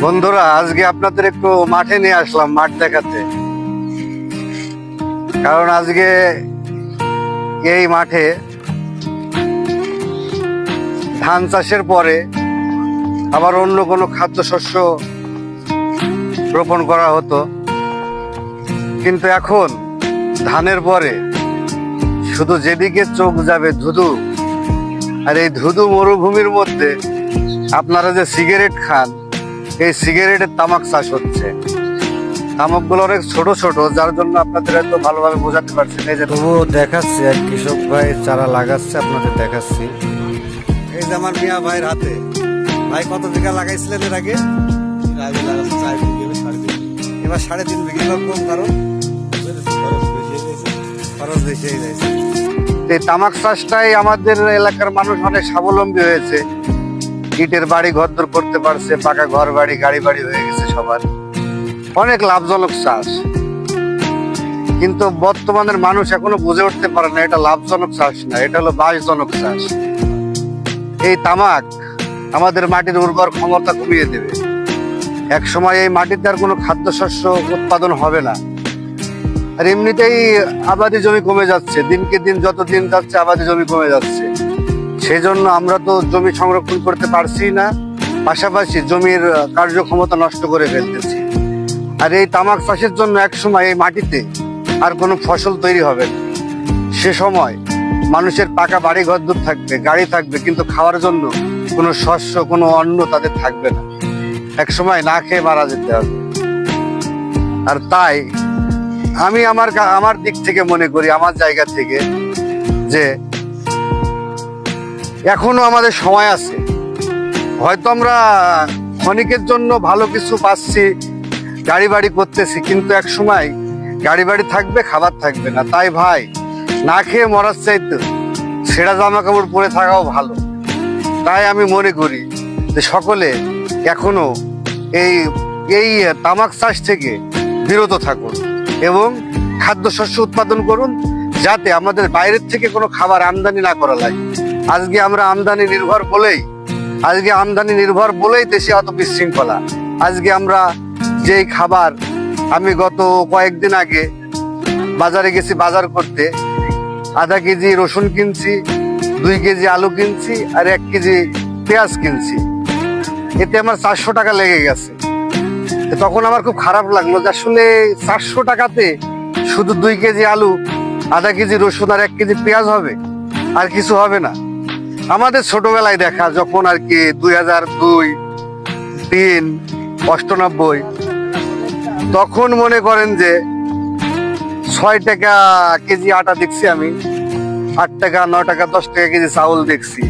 বন্ধুরা, আজকে আপনাদের একটু মাঠে নিয়ে আসলাম, মাঠ দেখাতে। কারণ আজকে এই মাঠে ধান চাষের পরে আবার অন্য কোনো খাদ্যশস্য রোপণ করা হতো, কিন্তু এখন ধানের পরে শুধু যেদিকে চোখ যাবে ধুধু। আর এই ধুধু মরুভূমির মধ্যে আপনারা যে সিগারেট খান, এই সিগারেটের তামাক চাষ হচ্ছে। তামাকগুলো অনেক ছোট ছোট, যার জন্য আপনাদের এত ভালোভাবে বোঝাতে পারছি না। এই যে তবুও দেখাচ্ছি, এক কৃষক ভাই চারা লাগাচ্ছে, আপনাদের দেখাচ্ছি। এই যে আমার মিয়া ভাইয়ের হাতে। ভাই, কত বিঘা লাগাইছিলেন এর আগে? এবার 3.5 বিঘা কম, কারণ খরচ বেশি হয়ে যাচ্ছে। এই তামাক চাষটাই আমাদের এলাকার মানুষ অনেক স্বাবলম্বী হয়েছে। ইটের বাড়ি ঘরদোর করতে পারছে, পাকা ঘর বাড়ি গাড়ি বাড়ি হয়ে গেছে সবার। অনেক লাভজনক চাষ, কিন্তু বর্তমানের মানুষ এখনো বুঝে উঠতে পারে না এটা লাভজনক চাষ না, এটা হলো বাসজনক চাষ। এই তামাক আমাদের মাটির উর্বর ক্ষমতা কমিয়ে দেবে। এক সময় এই মাটিতে আর কোনো খাদ্যশস্য উৎপাদন হবে না। আর এমনিতেই আবাদি জমি কমে যাচ্ছে, দিনকে দিন যত দিন যাচ্ছে আবাদি জমি কমে যাচ্ছে। সেই জন্য আমরা তো জমি সংরক্ষণ করতে পারছি না, পাশাপাশি জমির কার্যক্ষমতা নষ্ট করে ফেলতেছি। আর এই তামাক চাষের জন্য এক সময় এই মাটিতে আর কোনো ফসল তৈরি হবে না। সে সময় মানুষের পাকা বাড়ি ঘরদোর থাকবে, গাড়ি থাকবে, কিন্তু খাওয়ার জন্য কোনো শস্য, কোনো অন্ন তাদের থাকবে না। এক সময় না খেয়ে মারা যেতে হবে। আর তাই আমি আমার দিক থেকে মনে করি, আমার জায়গা থেকে, যে এখনো আমাদের সময় আছে। হয়তো আমরা ক্ষণিকের জন্য ভালো কিছু পাচ্ছি, গাড়ি বাড়ি করতেছি, কিন্তু এক সময় গাড়ি বাড়ি থাকবে, খাবার থাকবে না। তাই ভাই, না খেয়ে মরার চাইতে ছেঁড়া জামা কাপড় পরে থাকাও ভালো। তাই আমি মনে করি যে সকলে এখনো এই তামাক চাষ থেকে বিরত থাকুন এবং খাদ্যশস্য উৎপাদন করুন, যাতে আমাদের বাইরের থেকে কোনো খাবার আমদানি না করা লাগে। আজকে আমদানি নির্ভর বলেই দেশে অত বিশৃঙ্খলা। আজকে আমরা যেই খাবার, আমি গত কয়েকদিন আগে বাজারে গেছি বাজার করতে, আধা কেজি রসুন কিনছি, 2 কেজি আলু কিনছি, আর 1 কেজি পেঁয়াজ কিনছি। এতে আমার 400 টাকা লেগে গেছে। তখন আমার খুব খারাপ লাগলো যে আসলে 400 টাকাতে শুধু 2 কেজি আলু, আধা কেজি রসুন আর 1 কেজি পেঁয়াজ হবে, আর কিছু হবে না। আমাদের ছোটবেলায় দেখা, যখন আর কি 2002, 3, 98, তখন মনে করেন যে 6 টাকা কেজি আটা দেখছি আমি, 8 টাকা, 9 টাকা, 10 টাকা কেজি চাউল দেখছি।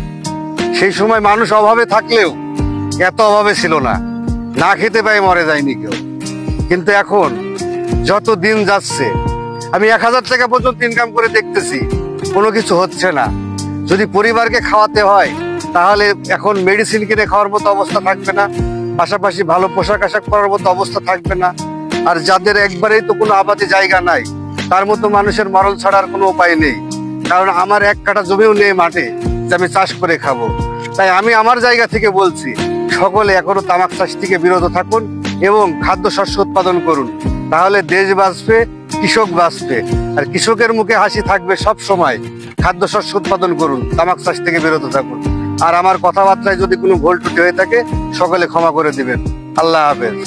সেই সময় মানুষ অভাবে থাকলেও এত অভাবে ছিল না, না খেতে পাই মরে যায়নি কেউ। কিন্তু এখন যত দিন যাচ্ছে, আমি 1000 টাকা পর্যন্ত ইনকাম করে দেখতেছি, কোনো কিছু হচ্ছে না। যদি পরিবারকে খাওয়াতে হয়, তাহলে এখন মেডিসিন কিনে খাওয়ার মতো অবস্থা থাকবে না, পাশাপাশি ভালো পোশাক আশাক পরার মতো অবস্থা থাকবে না। আর যাদের একবারেই তো কোনো আবাদি জায়গা নাই, তার মতো মানুষের মরণ ছাড়ার কোনো উপায় নেই। কারণ আমার 1 কাঠা জমিও নেই মাঠে যে আমি চাষ করে খাবো। তাই আমি আমার জায়গা থেকে বলছি, সকলে এখনো তামাক চাষ থেকে বিরত থাকুন এবং খাদ্যশস্য উৎপাদন করুন। তাহলে দেশ বাঁচবে, কৃষক বাঁচবে, আর কৃষকের মুখে হাসি থাকবে সব সময়। খাদ্যশস্য উৎপাদন করুন, তামাক চাষ থেকে বিরত থাকুন। আর আমার কথাবার্তায় যদি কোনো ভুল ত্রুটি হয়ে থাকে, সকলে ক্ষমা করে দিবেন। আল্লাহ হাফেজ।